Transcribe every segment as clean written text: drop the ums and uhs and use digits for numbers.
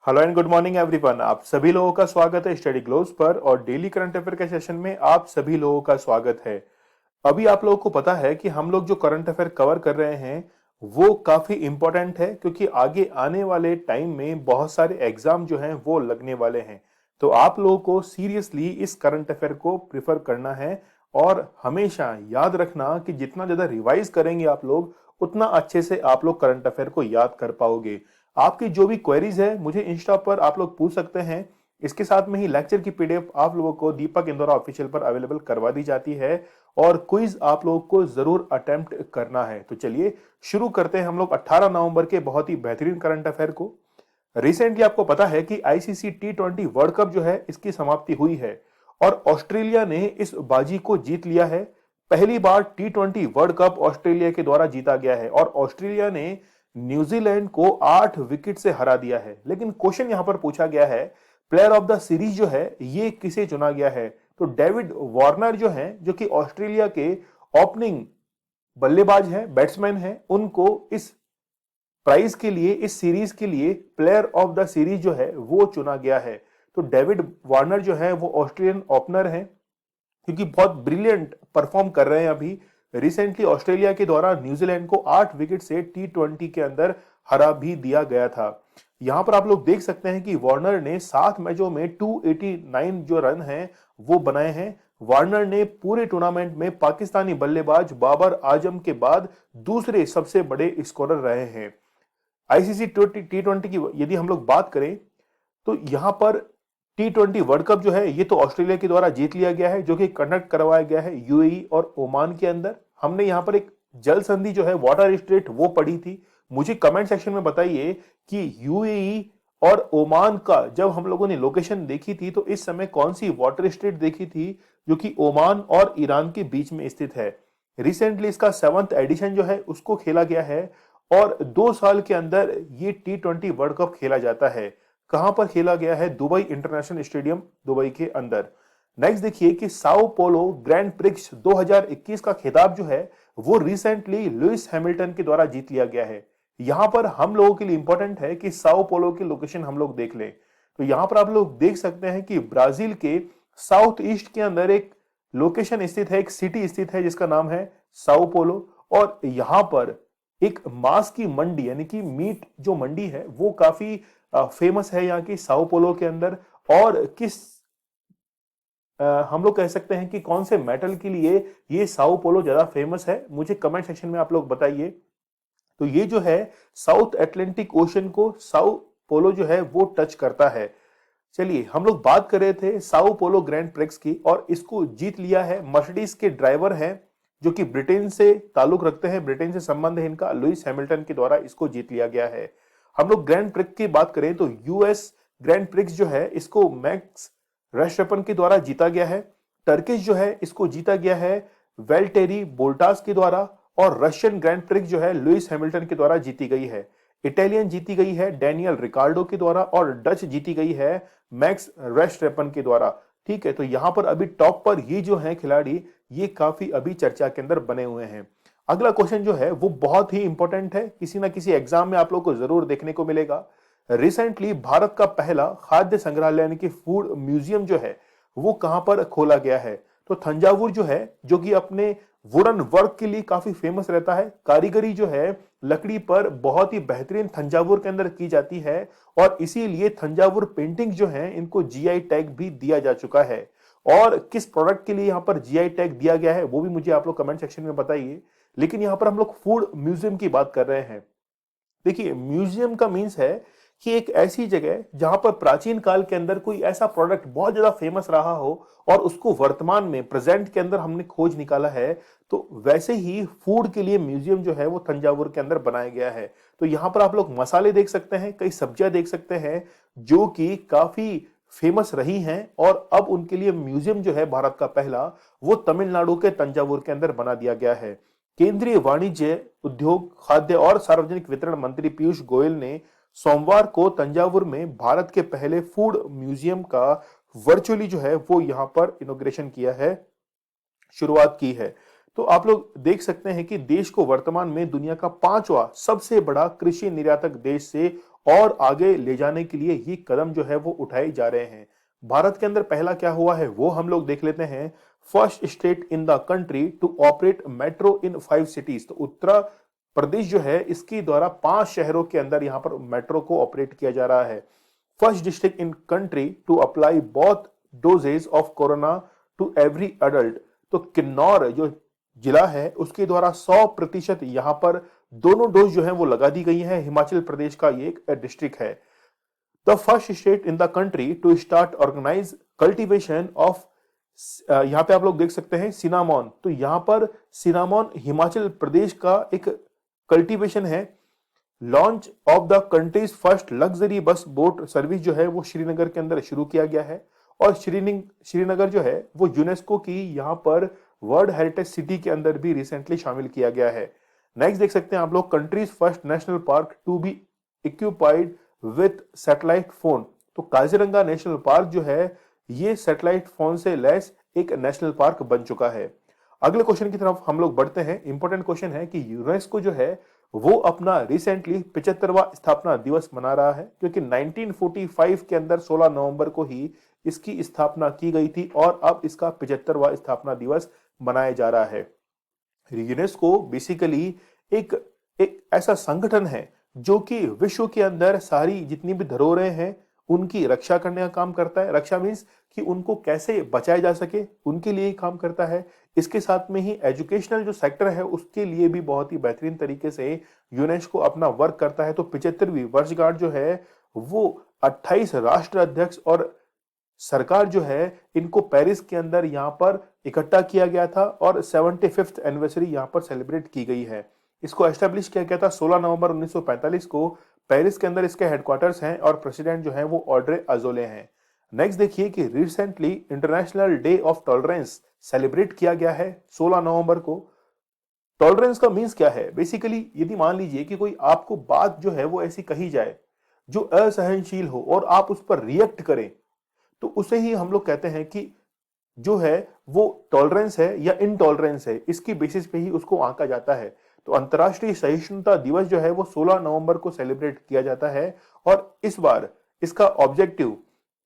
Hello and good morning everyone. आप सभी लोगों का स्वागत है स्टडी ग्लोब्स पर और डेली करंट अफेयर के सेशन में आप सभी लोगों का स्वागत है। अभी आप लोगों को पता है कि हम लोग जो करंट अफेयर कवर कर रहे हैं वो काफी इंपॉर्टेंट है, क्योंकि आगे आने वाले टाइम में बहुत सारे एग्जाम जो हैं वो लगने वाले हैं। तो आप लोगों को सीरियसली इस करंट अफेयर को प्रिफर करना है और हमेशा याद रखना कि जितना ज्यादा रिवाइज करेंगे आप लोग, उतना अच्छे से आप लोग करंट अफेयर को याद कर पाओगे। आपकी जो भी क्वेरीज है मुझे इंस्टा पर आप लोग पूछ सकते हैं। इसके साथ में ही लेक्चर की पीडीएफ आप लोगों को दीपक इंदौरा ऑफिशियल पर अवेलेबल करवा दी जाती है और क्विज आप लोगों को जरूर अटेम्प्ट करना है। तो चलिए शुरू करते हैं हम लोग 18 नवंबर के बहुत ही बेहतरीन करंट अफेयर को। रिसेंटली आपको पता है कि आईसीसी टी20 वर्ल्ड कप जो है इसकी समाप्ति हुई है और ऑस्ट्रेलिया ने इस बाजी को जीत लिया है। पहली बार टी20 वर्ल्ड कप ऑस्ट्रेलिया के द्वारा जीता गया है और ऑस्ट्रेलिया ने न्यूजीलैंड को 8 विकेट से हरा दिया है। लेकिन क्वेश्चन यहां पर पूछा गया है, प्लेयर ऑफ द सीरीज जो है ये किसे चुना गया है? तो डेविड वार्नर जो है, जो कि ऑस्ट्रेलिया के ओपनिंग बल्लेबाज हैं, बैट्समैन हैं, उनको इस प्राइज के लिए, इस सीरीज के लिए प्लेयर ऑफ द सीरीज जो है वो चुना गया है। तो डेविड वार्नर जो है वो ऑस्ट्रेलियन ओपनर हैं, क्योंकि बहुत ब्रिलियंट परफॉर्म कर रहे हैं अभी। रिसेंटली ऑस्ट्रेलिया के द्वारा न्यूजीलैंड को 8 विकेट से टी20 के अंदर हरा भी दिया गया था। यहां पर आप लोग देख सकते हैं कि वार्नर ने 7 मैचों में 289 जो रन हैं वो बनाए हैं। वार्नर ने पूरे टूर्नामेंट में पाकिस्तानी बल्लेबाज बाबर आजम के बाद दूसरे सबसे बड़े स्कोरर रहे हैं। आईसीसी टी20 की यदि हम लोग बात करें तो यहां पर टी20 वर्ल्ड कप जो है ये तो ऑस्ट्रेलिया के द्वारा जीत लिया गया है, जो कि कंडक्ट करवाया गया है यूएई और ओमान के अंदर। हमने यहां पर एक जल संधि जो है वाटर स्ट्रेट वो पढ़ी थी। मुझे कमेंट सेक्शन में बताइए कि यूएई और ओमान का जब हम लोगों ने लोकेशन देखी थी तो इस समय कौन सी वाटर स्ट्रेट देखी थी जो कि ओमान और ईरान के बीच में स्थित है। रिसेंटली इसका 7th एडिशन जो है उसको खेला गया है और 2 साल के अंदर ये टी20 वर्ल्ड कप खेला जाता है। कहां पर खेला गया है? दुबई इंटरनेशनल स्टेडियम दुबई के अंदर। नेक्स्ट देखिए कि साओ पोलो ग्रैंड प्रिक्स 2021 का खिताब जो है वो रिसेंटली लुइस हैमिल्टन के द्वारा जीत लिया गया है। यहां पर हम लोगों के लिए इंपॉर्टेंट है कि साओ पोलो की लोकेशन हम लोग देख लें। तो यहां पर आप लोग देख सकते हैं कि ब्राजील के साउथ ईस्ट के अंदर एक लोकेशन स्थित है, एक सिटी स्थित है जिसका नाम है साओ पोलो। और यहां पर एक मांस की मंडी यानी कि मीट जो मंडी है वो काफी फेमस है यहाँ की साओ पोलो के अंदर। और किस हम लोग कह सकते हैं कि कौन से मेटल के लिए ये साओ पोलो ज्यादा फेमस है, मुझे कमेंट सेक्शन में आप लोग बताइए। तो ये जो है साउथ एटलांटिक ओशन को साओ पोलो जो है वो टच करता है। चलिए हम लोग बात कर रहे थे साओ पोलो ग्रैंड प्रिक्स की और इसको जीत लिया है मर्सिडीज के ड्राइवर हैं जो कि ब्रिटेन से ताल्लुक रखते हैं, ब्रिटेन से संबंध है इनका। लुइस हैमिल्टन के द्वारा इसको जीत लिया गया है। हम लोग ग्रैंड प्रिक्स की बात करें तो यूएस ग्रैंड प्रिक्स जो है इसको मैक्स वर्स्टेपन के द्वारा जीता गया है। टर्किश जो है इसको जीता गया है वेल्टेरी बोल्टास के द्वारा। और रशियन ग्रैंड प्रिक्स जो है लुइस हैमिल्टन के द्वारा जीती गई है। इटालियन जीती गई है डेनियल रिकार्डो के द्वारा और डच जीती गई है मैक्स वर्स्टेपन के द्वारा। ठीक है, तो यहां पर अभी टॉप पर ये जो है खिलाड़ी ये काफी अभी चर्चा के अंदर बने हुए हैं। अगला क्वेश्चन जो है वो बहुत ही इंपॉर्टेंट है, किसी ना किसी एग्जाम में आप लोग को जरूर देखने को मिलेगा। रिसेंटली भारत का पहला खाद्य संग्रहालय यानी कि फूड म्यूजियम जो है वो कहां पर खोला गया है? तो थंजावुर जो है, जो कि अपने वुडन वर्क के लिए काफी फेमस रहता है। कारीगरी जो है लकड़ी पर बहुत ही बेहतरीन थंजावुर के अंदर की जाती है और इसीलिए थंजावुर पेंटिंग जो है इनको जीआई टैग भी दिया जा चुका है। और किस प्रोडक्ट के लिए यहां पर जीआई टैग दिया गया है वो भी मुझे आप लोग कमेंट सेक्शन में बताइए। लेकिन यहां पर हम लोग फूड म्यूजियम की बात कर रहे हैं। देखिए म्यूजियम का मीन्स है कि एक ऐसी जगह जहां पर प्राचीन काल के अंदर कोई ऐसा प्रोडक्ट बहुत ज्यादा फेमस रहा हो और उसको वर्तमान में प्रेजेंट के अंदर हमने खोज निकाला है। तो वैसे ही फूड के लिए म्यूजियम जो है वो तंजावुर के अंदर बनाया गया है। तो यहां पर आप लोग मसाले देख सकते हैं, कई सब्जियां देख सकते हैं जो कि काफी फेमस रही हैं और अब उनके लिए म्यूजियम जो है भारत का पहला वो तमिलनाडु के तंजावुर के अंदर बना दिया गया है। केंद्रीय वाणिज्य उद्योग खाद्य और सार्वजनिक वितरण मंत्री पीयूष गोयल ने सोमवार को तंजावुर में भारत के पहले फूड म्यूजियम का वर्चुअली जो है वो यहां पर इनॉग्रेशन किया है, शुरुआत की है। तो आप लोग देख सकते हैं कि देश को वर्तमान में दुनिया का 5वां सबसे बड़ा कृषि निर्यातक देश से और आगे ले जाने के लिए ये कदम जो है वो उठाए जा रहे हैं। भारत के अंदर पहला क्या हुआ है वो हम लोग देख लेते हैं। First state in the country to operate metro in 5 cities. तो उत्तर प्रदेश जो है इसके द्वारा 5 शहरों के अंदर यहां पर मेट्रो को ऑपरेट किया जा रहा है। First district in country to apply both doses of corona to every adult. तो किन्नौर जो जिला है उसके द्वारा 100% यहां पर दोनों डोज जो है वो लगा दी गई है। हिमाचल प्रदेश का ये एक डिस्ट्रिक्ट है। The first state in the country to start organise cultivation of, यहां पे आप लोग देख सकते हैं सिनामॉन। तो यहां पर सिनामॉन हिमाचल प्रदेश का एक कल्टीवेशन है। Launch of the countries first luxury bus boat service जो है वो श्रीनगर के अंदर शुरू किया गया है। और श्रीनगर जो है वो यूनेस्को की यहां पर वर्ल्ड हेरिटेज सिटी के अंदर भी रिसेंटली शामिल किया गया है। नेक्स्ट देख सकते हैं आप लोग, countries first national park to be equipped with satellite phone. तो काजीरंगा नेशनल पार्क जो है ये सैटेलाइट फोन से लैस एक नेशनल पार्क बन चुका है। अगले क्वेश्चन की तरफ हम लोग बढ़ते हैं। इंपॉर्टेंट क्वेश्चन है कि यूनेस्को जो है वो अपना रिसेंटली 75वां स्थापना दिवस मना रहा है, क्योंकि 1945 के अंदर 16 नवंबर को ही इसकी स्थापना की गई थी और अब इसका 75वां स्थापना दिवस मनाया जा रहा है। यूनेस्को बेसिकली एक एक ऐसा संगठन है जो कि विश्व के अंदर सारी जितनी भी धरोहरें हैं उनकी रक्षा करने का काम करता है। रक्षा मीन्स कि उनको कैसे बचाया जा सके उनके लिए ही काम करता है। इसके साथ में ही एजुकेशनल जो सेक्टर है उसके लिए भी बहुत ही बेहतरीन तरीके से यूनेस्को अपना वर्क करता है। तो 75वीं वर्षगांठ जो है वो 28 राष्ट्र अध्यक्ष और सरकार जो है इनको पेरिस के अंदर यहां पर इकट्ठा किया गया था और 75th एनिवर्सरी यहां पर सेलिब्रेट की गई है। इसको एस्टेब्लिश किया गया था 16 नवंबर 1945 को। पेरिस के अंदर इसके हेडक्वार्टर्स हैं और प्रेसिडेंट जो है वो ऑड्रे अजोले हैं। नेक्स्ट देखिए कि recently international day of tolerance celebrate किया गया है 16 नवंबर को। टॉलरेंस का मीन्स क्या है? बेसिकली यदि मान लीजिए कि कोई आपको बात जो है वो ऐसी कही जाए जो असहनशील हो और आप उस पर रिएक्ट करें, तो उसे ही हम लोग कहते हैं कि जो है वो टॉलरेंस है या इनटॉलरेंस है। इसकी बेसिस पे ही उसको आंका जाता है। तो अंतर्राष्ट्रीय सहिष्णुता दिवस जो है वो 16 नवंबर को सेलिब्रेट किया जाता है और इस बार इसका ऑब्जेक्टिव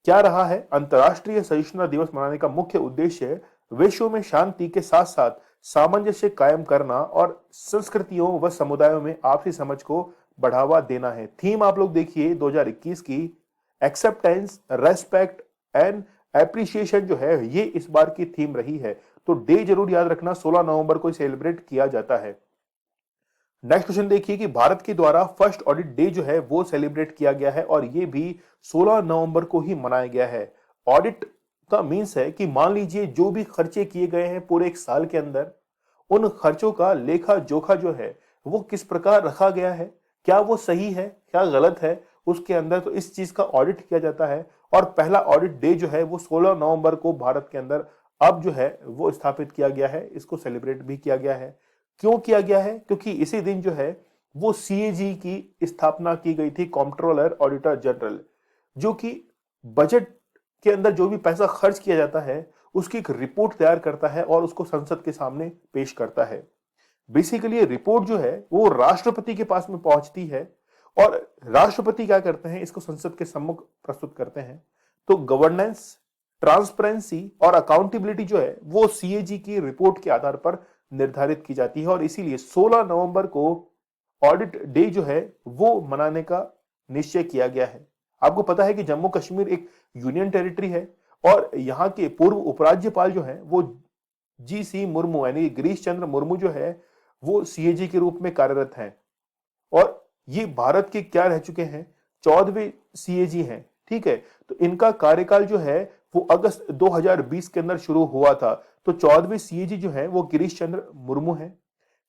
क्या रहा है? अंतर्राष्ट्रीय सहिष्णुता दिवस मनाने का मुख्य उद्देश्य विश्व में शांति के साथ साथ सामंजस्य कायम करना और संस्कृतियों व समुदायों में आपसी समझ को बढ़ावा देना है। थीम आप लोग देखिए 2021 की, एक्सेप्टेंस, रेस्पेक्ट एंड एप्रिसिएशन जो है ये इस बार की थीम रही है। तो डे जरूर याद रखना, 16 नवंबर को सेलिब्रेट किया जाता है। नेक्स्ट क्वेश्चन देखिए कि भारत के द्वारा फर्स्ट ऑडिट डे जो है वो सेलिब्रेट किया गया है और ये भी 16 नवंबर को ही मनाया गया है। ऑडिट का मीन्स है कि मान लीजिए जो भी खर्चे किए गए हैं पूरे एक साल के अंदर, उन खर्चों का लेखा जोखा जो है वो किस प्रकार रखा गया है, क्या वो सही है क्या गलत है उसके अंदर, तो इस चीज का ऑडिट किया जाता है। और पहला ऑडिट डे जो है वो 16 नवंबर को भारत के अंदर अब जो है वो स्थापित किया गया है। इसको सेलिब्रेट भी किया गया है। क्यों किया गया है? क्योंकि इसी दिन जो है वो सीएजी की स्थापना की गई थी, कंट्रोलर ऑडिटर जनरल, जो कि बजट के अंदर जो भी पैसा खर्च किया जाता है उसकी एक रिपोर्ट तैयार करता है और उसको संसद के सामने पेश करता है। बेसिकली ये रिपोर्ट जो है वो राष्ट्रपति के पास में पहुंचती है और राष्ट्रपति क्या करते हैं, इसको संसद के सम्मुख प्रस्तुत करते हैं। तो गवर्नेंस, ट्रांसपेरेंसी और अकाउंटेबिलिटी जो है वो सीएजी की रिपोर्ट के आधार पर निर्धारित की जाती है और इसीलिए 16 नवंबर को ऑडिट डे जो है वो मनाने का निश्चय किया गया है। आपको पता है कि जम्मू कश्मीर एक यूनियन टेरिटरी है और यहाँ के पूर्व उपराज्यपाल जो है वो जीसी मुर्मू यानी गिरीश चंद्र मुर्मू जो है वो सीएजी के रूप में कार्यरत हैं और ये भारत के क्या रह चुके हैं, 14वें सीएजी हैं। ठीक है, तो इनका कार्यकाल जो है वो अगस्त 2020 के अंदर शुरू हुआ था। तो 14वें सीएजी जो है वो गिरीश चंद्र मुर्मू है।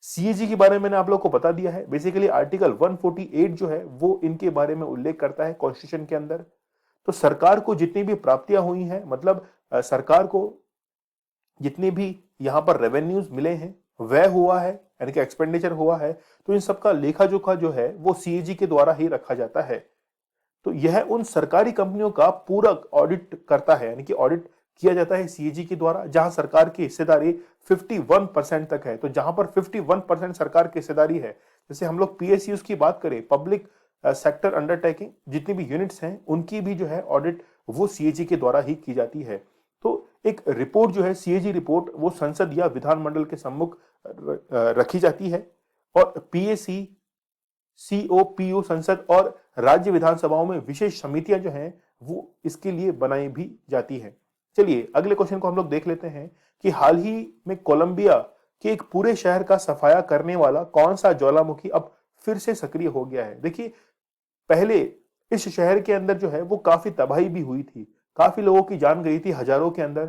सीएजी के बारे में मैंने आप लोग को बता दिया है। बेसिकली आर्टिकल 148 जो है वो इनके बारे में उल्लेख करता है कॉन्स्टिट्यूशन के अंदर। तो सरकार को जितनी भी प्राप्तियां हुई हैं, मतलब सरकार को जितने भी यहां पर रेवेन्यूज मिले हैं, व्यय हुआ है यानी कि एक्सपेंडिचर हुआ है, तो इन सबका लेखा जोखा जो है वो सीएजी के द्वारा ही रखा जाता है। तो यह उन सरकारी कंपनियों का पूरक ऑडिट करता है, यानी कि ऑडिट किया जाता है सीएजी के द्वारा, जहां सरकार की हिस्सेदारी 51% तक है। तो जहां पर 51% सरकार की हिस्सेदारी है, जैसे हम लोग पीएसयूज की बात करें, पब्लिक सेक्टर अंडरटेकिंग जितनी भी यूनिट्स हैं उनकी भी जो है ऑडिट वो सीएजी के द्वारा ही की जाती है। तो एक रिपोर्ट जो है सीएजी रिपोर्ट वो संसद या विधानमंडल के सम्मुख रखी जाती है और पीएसी सीओपीओ संसद और राज्य विधानसभाओं में विशेष समितियां जो हैं वो इसके लिए बनाई भी जाती हैं। चलिए अगले क्वेश्चन को हम लोग देख लेते हैं कि हाल ही में कोलंबिया के एक पूरे शहर का सफाया करने वाला कौन सा ज्वालामुखी अब फिर से सक्रिय हो गया है। देखिए पहले इस शहर के अंदर जो है वो काफी तबाही भी हुई थी, काफी लोगों की जान गई थी हजारों के अंदर।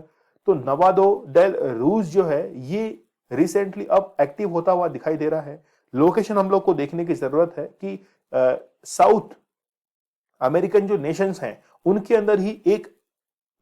तो नवादो डेल रूज जो है ये रिसेंटली अब एक्टिव होता हुआ दिखाई दे रहा है। लोकेशन हम लोग को देखने की जरूरत है कि साउथ अमेरिकन जो नेशंस हैं उनके अंदर ही एक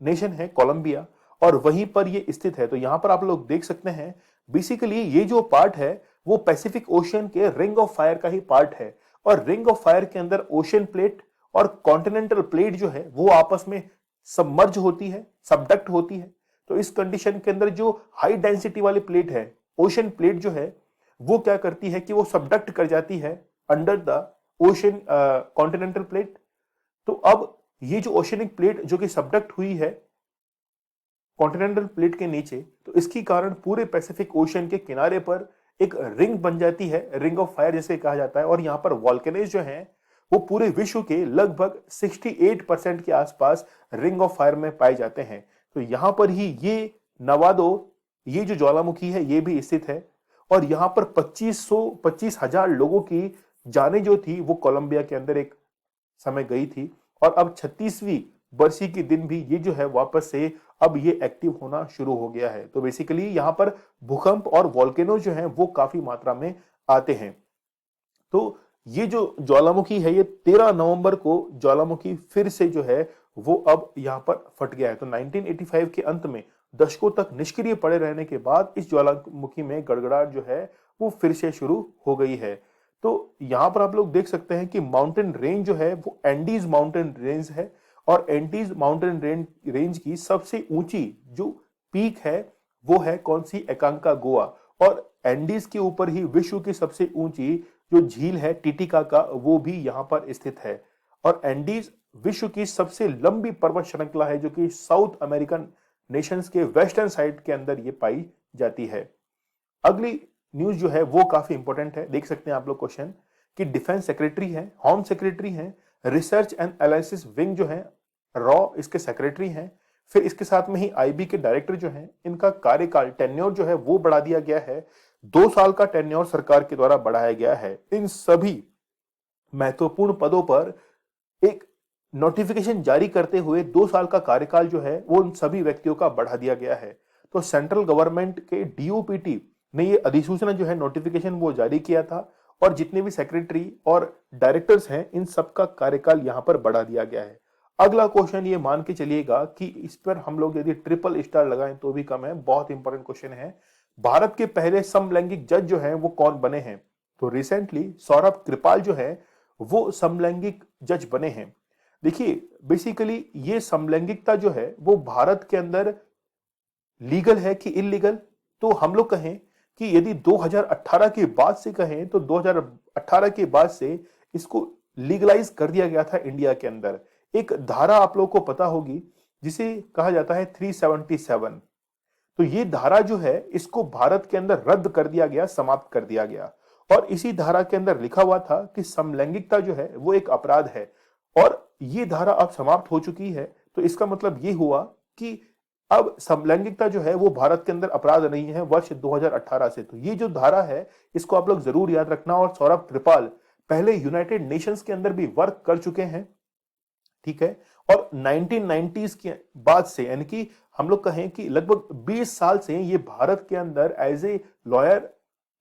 नेशन है कोलंबिया और वहीं पर ये स्थित है। तो यहां पर आप लोग देख सकते हैं बेसिकली ये जो पार्ट है वो पैसिफिक ओशियन के रिंग ऑफ फायर का ही पार्ट है और रिंग ऑफ फायर के अंदर ओशियन प्लेट और कॉन्टिनेंटल प्लेट जो है वो आपस में सबमर्ज होती है, सबडक्ट होती है। तो इस कंडीशन के अंदर जो हाई डेंसिटी वाली प्लेट है ओशियन प्लेट जो है वो क्या करती है कि वो सबडक्ट कर जाती है under the ocean continental plate. तो अब ये जो ओशियनिक प्लेट जो कि सबडक्ट हुई है कॉन्टिनेंटल प्लेट के नीचे, तो इसके कारण पूरे पैसिफिक ओशियन के किनारे पर एक रिंग बन जाती है, रिंग ऑफ फायर जिसे कहा जाता है। और यहां पर वॉल्केनोज जो हैं वो पूरे विश्व के लगभग 68% के आसपास रिंग ऑफ फायर में पाए जाते हैं। तो यहां पर ही ये नवादो ये जो ज्वालामुखी है ये भी स्थित है और यहां पर 25,000 लोगों की जानें जो थी वो कोलंबिया के अंदर एक समय गई थी और अब 36वीं बरसी के दिन भी ये जो है वापस से अब ये एक्टिव होना शुरू हो गया है। तो बेसिकली यहां पर भूकंप और वॉल्केनो जो हैं वो काफी मात्रा में आते हैं। तो ये जो ज्वालामुखी है ये 13 नवंबर को ज्वालामुखी फिर से जो है वो अब यहां पर फट गया है। तो 1985 के अंत में दशकों तक निष्क्रिय पड़े रहने के बाद इस ज्वालामुखी में गड़गड़ाहट जो है वो फिर से शुरू हो गई है। तो यहां पर आप लोग देख सकते हैं कि माउंटेन रेंज जो है वो एंडीज माउंटेन रेंज है और एंडीज माउंटेन रेंज की सबसे ऊंची जो पीक है वो है कौन सी, एकांका गोवा। और एंडीज के ऊपर ही विश्व की सबसे ऊंची जो झील है टिटिकाका वो भी यहां पर स्थित है। और एंडीज विश्व की सबसे लंबी पर्वत श्रृंखला है जो कि साउथ अमेरिकन नेशंस के वेस्टर्न साइड के अंदर ये पाई जाती है। अगली न्यूज जो है वो काफी इंपॉर्टेंट है, देख सकते हैं आप लोग क्वेश्चन कि डिफेंस सेक्रेटरी है, होम सेक्रेटरी है, रिसर्च एंड एनालिसिस विंग जो है रॉ इसके सेक्रेटरी हैं, फिर इसके साथ में ही आईबी के डायरेक्टर जो हैं इनका कार्यकाल टेन्योर जो है वो बढ़ा दिया गया है। 2 साल का टेन्योर सरकार के द्वारा बढ़ाया गया है। इन सभी महत्वपूर्ण पदों पर एक नोटिफिकेशन जारी करते हुए 2 साल का कार्यकाल जो है वो उन सभी व्यक्तियों का बढ़ा दिया गया है। तो सेंट्रल गवर्नमेंट के डीओपीटी ने ये अधिसूचना जो है नोटिफिकेशन वो जारी किया था और जितने भी सेक्रेटरी और डायरेक्टर्स हैं इन सबका कार्यकाल यहां पर बढ़ा दिया गया है। अगला क्वेश्चन ये मान के चलिएगा कि इस पर हम लोग यदि ट्रिपल स्टार लगाएं तो भी कम है, बहुत इंपॉर्टेंट क्वेश्चन है। भारत के पहले समलैंगिक जज जो हैं वो कौन बने हैं? तो रिसेंटली सौरभ कृपाल जो है वो समलैंगिक जज बने हैं। देखिए बेसिकली ये समलैंगिकता जो है वो भारत के अंदर लीगल है कि इलीगल, तो हम लोग कहें कि यदि 2018 के बाद से कहें तो 2018 के बाद से इसको लीगलाइज कर दिया गया था इंडिया के अंदर। एक धारा आप लोगों को पता होगी जिसे कहा जाता है 377। तो ये धारा जो है इसको भारत के अंदर रद्द कर दिया गया, समाप्त कर दिया गया और इसी धारा के अंदर लिखा हुआ था कि समलैंगिकता जो है वो एक अपराध है और ये धारा अब समाप्त हो चुकी है। तो इसका मतलब ये हुआ कि अब समलैंगिकता जो है वो भारत के अंदर अपराध नहीं है वर्ष 2018 से। तो ये जो धारा है इसको आप लोग जरूर याद रखना। और सौरभ कृपाल पहले यूनाइटेड नेशंस के अंदर भी वर्क कर चुके हैं, ठीक है। और 1990s के बाद से यानी कि हम लोग कहें कि लगभग 20 साल से ये भारत के अंदर एज ए लॉयर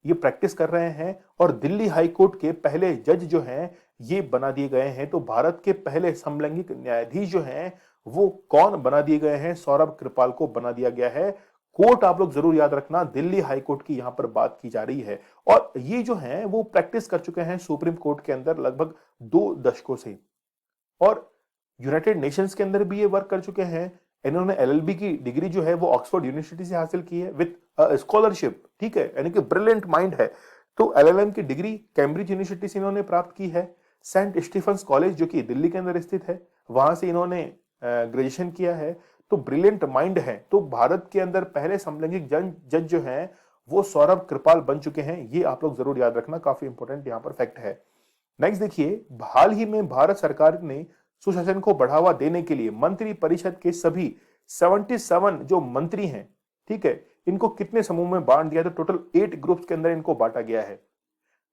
ये प्रैक्टिस कर रहे हैं और दिल्ली हाई कोर्ट के पहले जज जो हैं ये बना दिए गए हैं। तो भारत के पहले समलैंगिक न्यायाधीश जो हैं वो कौन बना दिए गए हैं? सौरभ कृपाल को बना दिया गया है। कोर्ट आप लोग जरूर याद रखना, दिल्ली हाई कोर्ट की यहां पर बात की जा रही है और ये जो है वो प्रैक्टिस कर चुके हैं सुप्रीम कोर्ट के अंदर लगभग 2 दशकों से और यूनाइटेड नेशंस के अंदर भी ये वर्क कर चुके हैं। इन्होंने एलएलबी की डिग्री जो है वो ऑक्सफोर्ड यूनिवर्सिटी से हासिल की है विद स्कॉलरशिप, ठीक है, यानी कि ब्रिलियंट माइंड है। तो एलएलएम की डिग्री कैम्ब्रिज यूनिवर्सिटी से इन्होंने प्राप्त की है। सेंट स्टीफेंस कॉलेज जो कि दिल्ली के अंदर स्थित है, वहां से इन्होंने ग्रेजुएशन किया है। तो ब्रिलियंट माइंड है। तो भारत के अंदर पहले समलैंगिक जज जो हैं वो सौरभ कृपाल बन चुके हैं। ये आप लोग जरूर याद रखना, काफी इंपॉर्टेंट यहाँ पर फैक्ट है। नेक्स्ट देखिए, हाल ही में भारत सरकार ने सुशासन को बढ़ावा देने के लिए मंत्री परिषद के सभी 77 जो मंत्री हैं, ठीक है, इनको कितने समूह में बांट दिया? तो टोटल 8 ग्रुप्स के अंदर इनको बांटा गया है।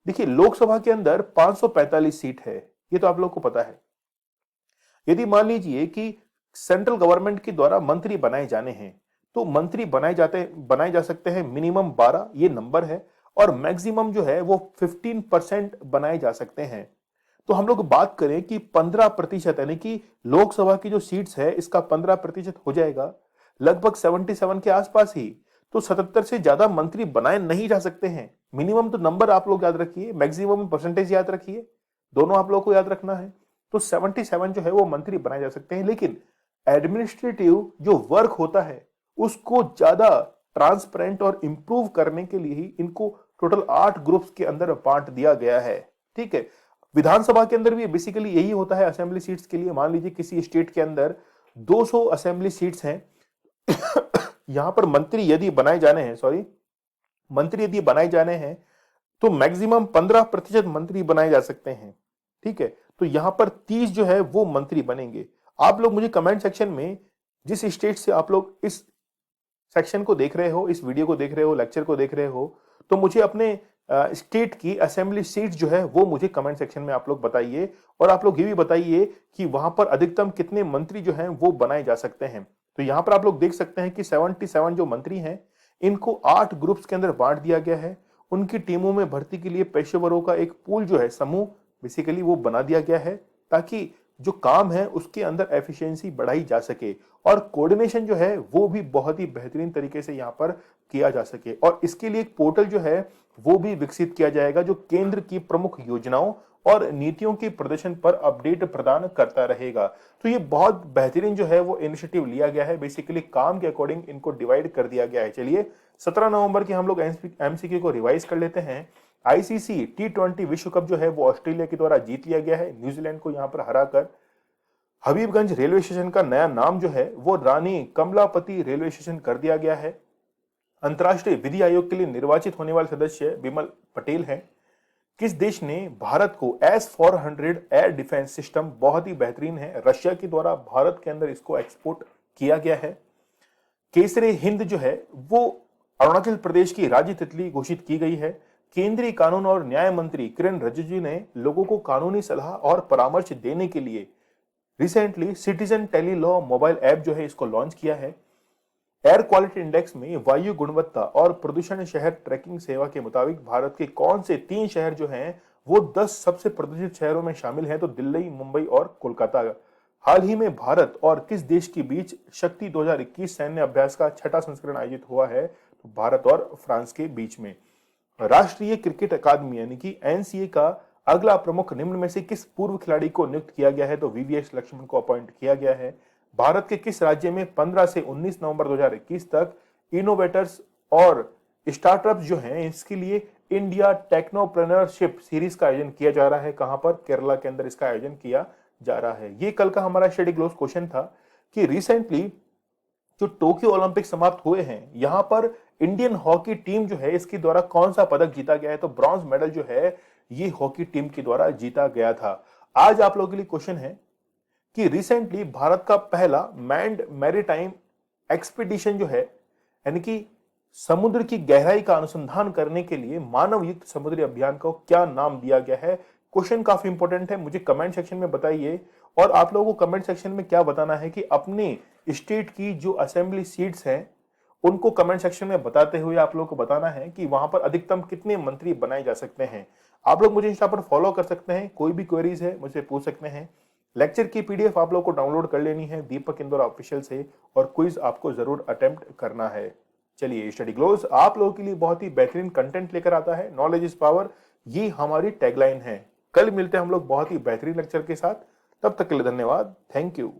देखिए, लोकसभा के अंदर 545 सीट है, ये तो आप लोग को पता है। यदि मान लीजिए कि सेंट्रल गवर्नमेंट के द्वारा मंत्री बनाए जाने हैं, तो मंत्री बनाए जा सकते हैं मिनिमम 12, ये नंबर है, और मैक्सिमम जो है वो 15% बनाए जा सकते हैं। तो हम लोग बात करें कि 15% यानी कि लोकसभा की जो सीट्स है इसका 15% हो जाएगा, लगभग 77 के आसपास ही। तो 77 से ज्यादा मंत्री बनाए नहीं जा सकते हैं। मिनिमम तो नंबर आप लोग याद रखिए, मैक्सिमम परसेंटेज याद रखिए, दोनों आप लोग को याद रखना है। तो 77 जो है वो मंत्री बनाए जा सकते हैं, लेकिन एडमिनिस्ट्रेटिव जो वर्क होता है उसको ज्यादा ट्रांसपेरेंट और इंप्रूव करने के लिए ही इनको टोटल 8 ग्रुप्स के अंदर बांट दिया गया है। ठीक है, विधानसभा के अंदर भी बेसिकली यही होता है असेंबली सीट्स के लिए। मान लीजिए किसी स्टेट के अंदर 200 असेंबली सीट्स हैं यहां पर मंत्री यदि बनाए जाने हैं तो मैक्सिमम 15% मंत्री बनाए जा सकते हैं। ठीक है, तो यहां पर 30 जो है वो मंत्री बनेंगे। आप लोग मुझे कमेंट सेक्शन में जिस स्टेट से आप लोग इस सेक्शन को देख रहे हो, इस वीडियो को देख रहे हो, लेक्चर को देख रहे हो, तो मुझे अपने स्टेट की असेंबली सीट जो है वो मुझे कमेंट सेक्शन में आप लोग बताइए। और आप लोग ये भी बताइए कि वहां पर अधिकतम कितने मंत्री जो हैं वो बनाए जा सकते हैं। तो यहां पर आप लोग देख सकते हैं कि 77 जो मंत्री हैं इनको 8 ग्रुप्स के अंदर बांट दिया गया है। उनकी टीमों में भर्ती के लिए पेशेवरों का एक पूल जो है, समूह बेसिकली वो बना दिया गया है, ताकि जो काम है उसके अंदर एफिशिएंसी बढ़ाई जा सके और कोऑर्डिनेशन जो है वो भी बहुत ही बेहतरीन तरीके से यहां पर किया जा सके। और इसके लिए एक पोर्टल जो है वो भी विकसित किया जाएगा जो केंद्र की प्रमुख योजनाओं और नीतियों के प्रदर्शन पर अपडेट प्रदान करता रहेगा। तो ये बहुत बेहतरीन जो है वो इनिशिएटिव लिया गया है। बेसिकली काम के अकॉर्डिंग इनको डिवाइड कर दिया गया है। चलिए 17 नवंबर की हम लोग एमसीक्यू को रिवाइज कर लेते हैं। आईसीसी T20 विश्व कप जो है वो ऑस्ट्रेलिया के द्वारा जीत लिया गया है, न्यूजीलैंड को यहां पर हराकर। हबीबगंज रेलवे स्टेशन का नया नाम जो है वो रानी कमलापति रेलवे स्टेशन कर दिया गया है। अंतर्राष्ट्रीय विधि आयोग के लिए निर्वाचित होने वाले सदस्य बिमल पटेल हैं। किस देश ने भारत को S-400 एयर डिफेंस सिस्टम, बहुत ही बेहतरीन है, रशिया के द्वारा भारत के अंदर इसको एक्सपोर्ट किया गया है। केसरे हिंद जो है वो अरुणाचल प्रदेश की राज्य तितली घोषित की गई है। केंद्रीय कानून और न्याय मंत्री किरेन रिजिजू ने लोगों को कानूनी सलाह और परामर्श देने के लिए recently citizen tele law mobile app जो है इसको लॉन्च किया है। एयर क्वालिटी इंडेक्स में वायु गुणवत्ता और प्रदूषण शहर ट्रैकिंग सेवा के मुताबिक भारत के कौन से 3 शहर जो हैं वो 10 सबसे प्रदूषित शहरों में शामिल हैं? तो दिल्ली, मुंबई और कोलकाता। हाल ही में भारत और किस देश के बीच शक्ति 2021 सैन्य अभ्यास का 6वां संस्करण आयोजित हुआ है? तो भारत और फ्रांस के बीच में। राष्ट्रीय क्रिकेट अकादमी यानी कि एनसीए का अगला प्रमुख निम्न में से किस पूर्व खिलाड़ी को नियुक्त किया गया है? तो वीवीएस लक्ष्मण को अपॉइंट किया गया है। भारत के किस राज्य में 15 से 19 नवंबर 2021 तक इनोवेटर्स और स्टार्टअप्स जो हैं इसके लिए इंडिया टेक्नोप्रेन्योरशिप सीरीज का आयोजन किया जा रहा है? कहां पर? केरला के अंदर इसका आयोजन किया जा रहा है। ये कल का हमारा स्टडी ग्लोस क्वेश्चन था कि रिसेंटली जो टोक्यो ओलंपिक समाप्त हुए हैं यहां पर इंडियन हॉकी टीम जो है इसके द्वारा कौन सा पदक जीता गया है? तो ब्रॉन्ज मेडल जो है ये हॉकी टीम के द्वारा जीता गया था। आज आप लोगों के लिए क्वेश्चन है कि रिसेंटली भारत का पहला मैन्ड मैरीटाइम एक्सपीडिशन जो है यानी कि समुद्र की गहराई का अनुसंधान करने के लिए मानव युक्त समुद्री अभियान को क्या नाम दिया गया है? क्वेश्चन काफी इंपॉर्टेंट है, मुझे कमेंट सेक्शन में बताइए। और आप लोगों को कमेंट सेक्शन में क्या बताना है कि अपने स्टेट की जो असेंबली सीट्स हैं उनको कमेंट सेक्शन में बताते हुए आप लोगों को बताना है कि वहां पर अधिकतम कितने मंत्री बनाए जा सकते हैं। आप लोग मुझे इंस्टा पर फॉलो कर सकते हैं, कोई भी क्वेरीज है मुझसे पूछ सकते हैं। लेक्चर की पीडीएफ आप लोग को डाउनलोड कर लेनी है दीपक इंदौर ऑफिशियल से, और क्विज आपको जरूर अटेम्प्ट करना है। चलिए स्टडी ग्लोस आप लोगों के लिए बहुत ही बेहतरीन कंटेंट लेकर आता है। नॉलेज इज पावर, ये हमारी टैगलाइन है। कल मिलते हैं हम लोग बहुत ही बेहतरीन लेक्चर के साथ। तब तक के लिए धन्यवाद, थैंक यू।